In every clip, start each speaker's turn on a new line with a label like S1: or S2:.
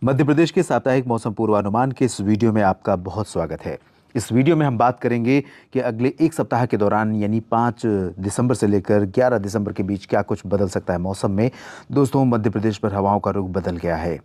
S1: मध्य प्रदेश के साप्ताहिक मौसम पूर्वानुमान के इस वीडियो में आपका बहुत स्वागत है। इस वीडियो में हम बात करेंगे कि अगले एक सप्ताह के दौरान यानी 5 दिसंबर से लेकर 11 दिसंबर के बीच क्या कुछ बदल सकता है मौसम में। दोस्तों, मध्य प्रदेश पर हवाओं का रुख बदल गया है।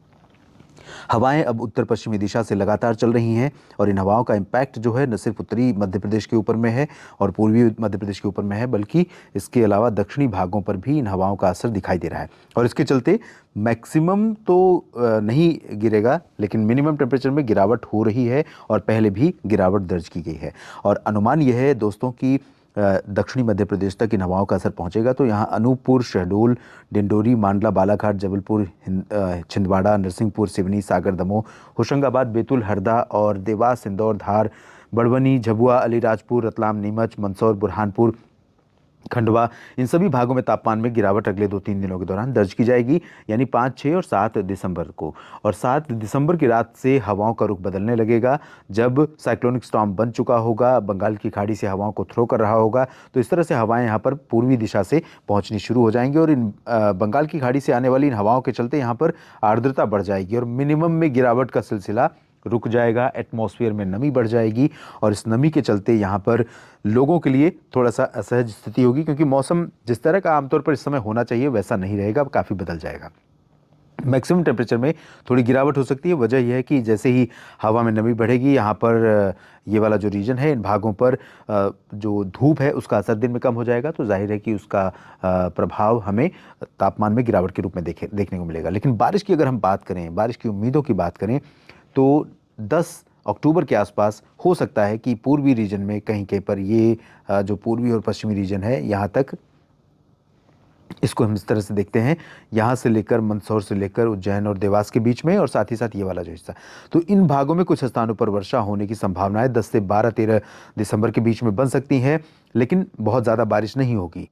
S1: हवाएं अब उत्तर पश्चिमी दिशा से लगातार चल रही हैं और इन हवाओं का इम्पैक्ट जो है न सिर्फ उत्तरी मध्य प्रदेश के ऊपर में है और पूर्वी मध्य प्रदेश के ऊपर में है, बल्कि इसके अलावा दक्षिणी भागों पर भी इन हवाओं का असर दिखाई दे रहा है। और इसके चलते मैक्सिमम तो नहीं गिरेगा, लेकिन मिनिमम टेम्परेचर में गिरावट हो रही है और पहले भी गिरावट दर्ज की गई है। और अनुमान यह है दोस्तों कि दक्षिणी मध्य प्रदेश तक इन हवाओं का असर पहुंचेगा, तो यहाँ अनूपपुर, शहडोल, डिंडोरी, मांडला, बालाघाट, जबलपुर, छिंदवाड़ा, नरसिंहपुर, सिवनी, सागर, दमोह, होशंगाबाद, बैतूल, हरदा और देवास, इंदौर, धार, बड़वानी, झबुआ, अलीराजपुर, रतलाम, नीमच, मंदसौर, बुरहानपुर, खंडवा, इन सभी भागों में तापमान में गिरावट अगले 2-3 दिनों के दौरान दर्ज की जाएगी, यानी 5, 6 और 7 दिसंबर को। और 7 दिसंबर की रात से हवाओं का रुख बदलने लगेगा, जब साइक्लोनिक स्टॉर्म बन चुका होगा, बंगाल की खाड़ी से हवाओं को थ्रो कर रहा होगा, तो इस तरह से हवाएं यहाँ पर पूर्वी दिशा से पहुंचनी शुरू हो जाएंगी और इन बंगाल की खाड़ी से आने वाली इन हवाओं के चलते यहाँ पर आर्द्रता बढ़ जाएगी और मिनिमम में गिरावट का सिलसिला रुक जाएगा। एटमॉस्फेयर में नमी बढ़ जाएगी और इस नमी के चलते यहाँ पर लोगों के लिए थोड़ा सा असहज स्थिति होगी, क्योंकि मौसम जिस तरह का आमतौर पर इस समय होना चाहिए वैसा नहीं रहेगा, काफ़ी बदल जाएगा। मैक्सिमम टेम्परेचर में थोड़ी गिरावट हो सकती है। वजह यह है कि जैसे ही हवा में नमी बढ़ेगी, यहाँ पर ये वाला जो रीजन है, इन भागों पर जो धूप है उसका असर दिन में कम हो जाएगा, तो जाहिर है कि उसका प्रभाव हमें तापमान में गिरावट के रूप में देखने को मिलेगा। लेकिन बारिश की अगर हम बात करें, बारिश की उम्मीदों की बात करें, तो 10 अक्टूबर के आसपास हो सकता है कि पूर्वी रीजन में कहीं कहीं पर ये जो पूर्वी और पश्चिमी रीजन है, यहाँ तक इसको हम इस तरह से देखते हैं, यहाँ से लेकर मंदसौर से लेकर उज्जैन और देवास के बीच में, और साथ ही साथ ये वाला जो हिस्सा, तो इन भागों में कुछ स्थानों पर वर्षा होने की संभावनाएं 10 से 12-13 दिसंबर के बीच में बन सकती हैं, लेकिन बहुत ज़्यादा बारिश नहीं होगी।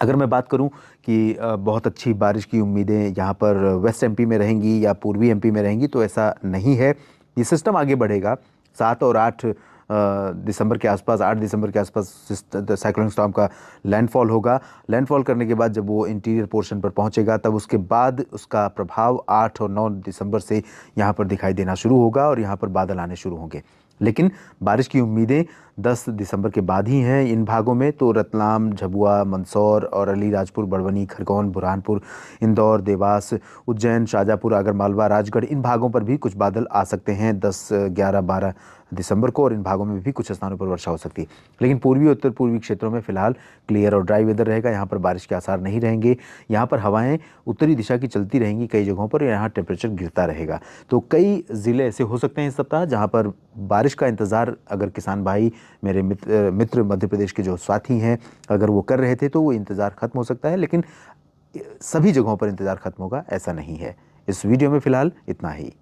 S1: अगर मैं बात करूं कि बहुत अच्छी बारिश की उम्मीदें यहाँ पर वेस्ट एमपी में रहेंगी या पूर्वी एमपी में रहेंगी, तो ऐसा नहीं है। ये सिस्टम आगे बढ़ेगा 7 और 8 दिसंबर के आसपास, 8 दिसंबर के आसपास साइक्लोनिक स्टॉर्म का लैंडफॉल होगा। लैंडफॉल करने के बाद जब वो इंटीरियर पोर्शन पर पहुंचेगा, तब उसके बाद उसका प्रभाव 8 और 9 दिसंबर से यहाँ पर दिखाई देना शुरू होगा और यहाँ पर बादल आने शुरू होंगे। लेकिन बारिश की उम्मीदें 10 दिसंबर के बाद ही हैं इन भागों में। तो रतलाम, झबुआ, मंदसौर और अलीराजपुर, बड़वानी, खरगोन, बुरहानपुर, इंदौर, देवास, उज्जैन, शाजापुर, आगरमालवा, राजगढ़, इन भागों पर भी कुछ बादल आ सकते हैं 10, 11, 12 दिसंबर को, और इन भागों में भी कुछ स्थानों पर वर्षा हो सकती है। लेकिन पूर्वी और उत्तर पूर्वी क्षेत्रों में फिलहाल क्लियर और ड्राई वेदर रहेगा, यहाँ पर बारिश के आसार नहीं रहेंगे। यहाँ पर हवाएं उत्तरी दिशा की चलती रहेंगी कई जगहों पर, यहाँ टेम्परेचर गिरता रहेगा। तो कई ज़िले ऐसे हो सकते हैं इस सप्ताह जहाँ पर बारिश का इंतज़ार अगर किसान भाई, मेरे मित्र मध्य प्रदेश के जो साथी हैं, अगर वो कर रहे थे, तो वो इंतज़ार खत्म हो सकता है। लेकिन सभी जगहों पर इंतज़ार खत्म होगा ऐसा नहीं है। इस वीडियो में फ़िलहाल इतना ही।